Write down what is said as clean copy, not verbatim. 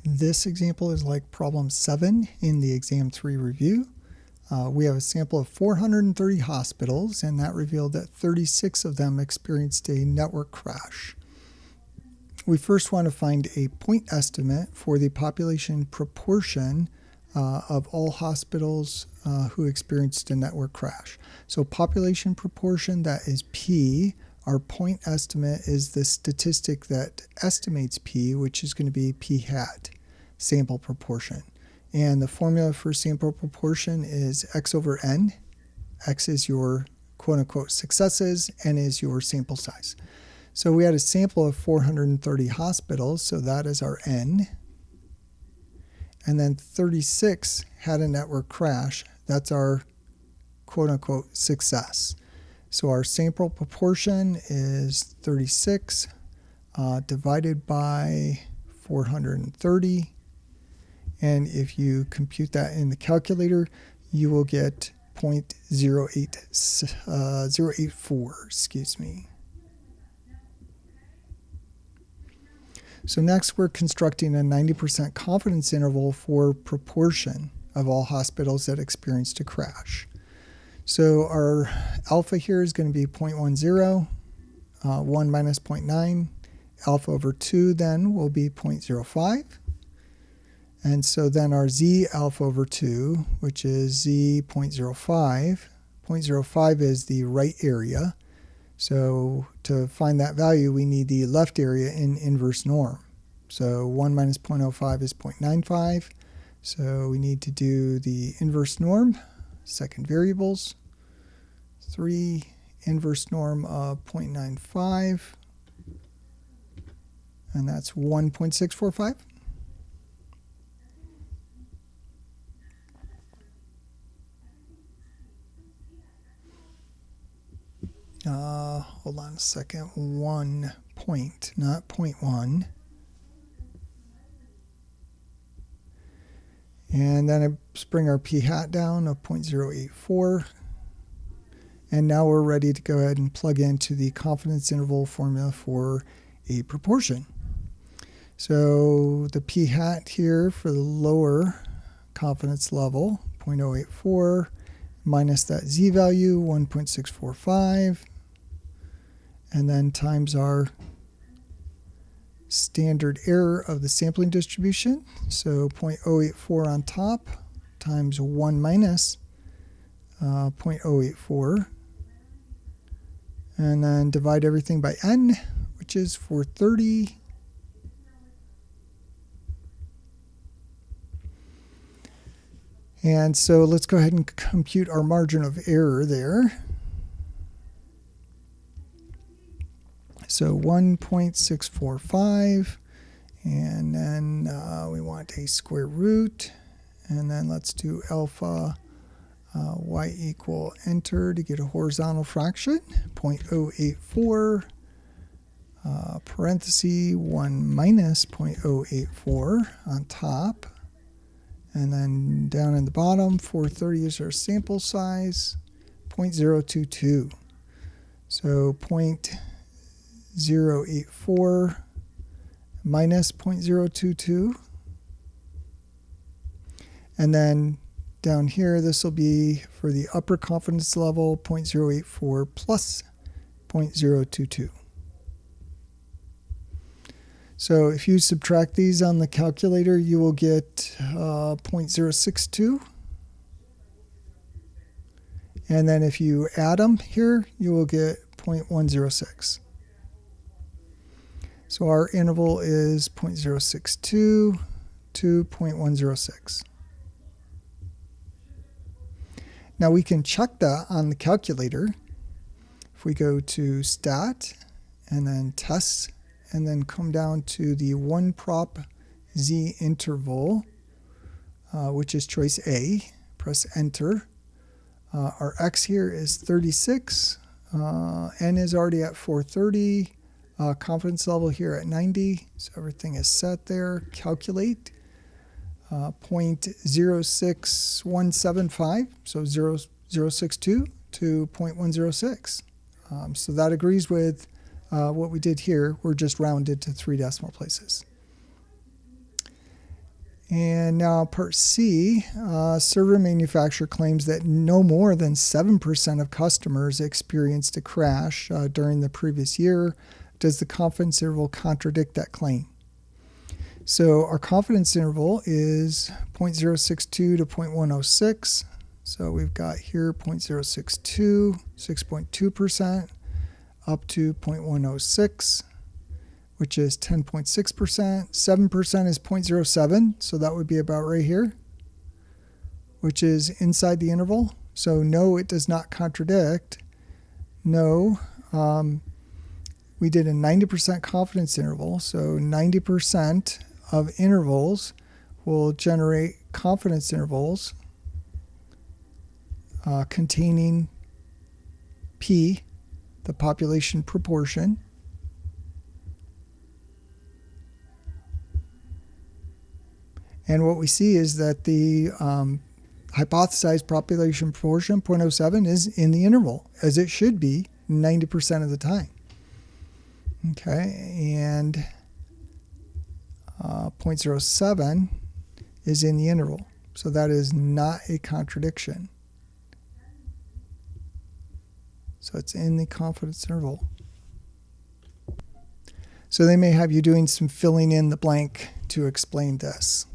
This example is like problem 7 in the exam 3 review. We have a sample of 430 hospitals, and that revealed that 36 of them experienced a network crash. We first want to find a point estimate for the population proportion of all hospitals who experienced a network crash. So population proportion, that is P. Our point estimate is the statistic that estimates P, which is going to be P hat, sample proportion. And the formula for sample proportion is X over N. X is your quote-unquote successes, N is your sample size. So we had a sample of 430 hospitals, so that is our N. And then 36 had a network crash. That's our quote-unquote success. So our sample proportion is 36 divided by 430. And if you compute that in the calculator, you will get 0.084, excuse me. So next we're constructing a 90% confidence interval for proportion of all hospitals that experienced a crash. So our alpha here is going to be 0.10, 1 minus 0.9. Alpha over 2 then will be 0.05. And so then our z alpha over 2, which is z 0.05. 0.05 is the right area. So to find that value, we need the left area in inverse norm. So 1 minus 0.05 is 0.95. So we need to do the inverse norm, second variables. 3 inverse norm of 0.95. And that's 1.645. Hold on a second. 1 point, not 0.1. And then I bring our p hat down of 0.084. And now we're ready to go ahead and plug into the confidence interval formula for a proportion. So the p hat here for the lower confidence level, 0.084, minus that z value, 1.645. And then times our standard error of the sampling distribution. So 0.084 on top times 1 minus 0.084. And then divide everything by n, which is 430. And so let's go ahead and compute our margin of error there. So 1.645, and then we want a square root, and then let's do alpha y equal enter to get a horizontal fraction, 0.084, parenthesis 1 minus 0.084 on top, and then down in the bottom, 430 is our sample size, 0.022. So 0.084 minus 0.022. And then down here, this will be for the upper confidence level, 0.084 plus 0.022. So if you subtract these on the calculator, you will get 0.062. And then if you add them here, you will get 0.106. So our interval is 0.062 to 0.106. Now we can check that on the calculator. If we go to stat and then tests and then come down to the 1 prop z interval, which is choice A, press enter. Our x here is 36, n is already at 430, confidence level here at 90, so everything is set there. Calculate 0.06175, so 0.062 to 0.106. So that agrees with what we did here. We're just rounded to 3 decimal places. And now part C, server manufacturer claims that no more than 7% of customers experienced a crash during the previous year. Does the confidence interval contradict that claim? So our confidence interval is 0.062 to 0.106. So we've got here 0.062, 6.2%, up to 0.106. Which is 10.6%. 7% is 0.07, so that would be about right here, which is inside the interval. So no, it does not contradict. No, we did a 90% confidence interval, so 90% of intervals will generate confidence intervals containing P, the population proportion. And what we see is that the hypothesized population proportion, 0.07, is in the interval, as it should be 90% of the time. Okay, and 0.07 is in the interval. So that is not a contradiction. So it's in the confidence interval. So they may have you doing some filling in the blank to explain this.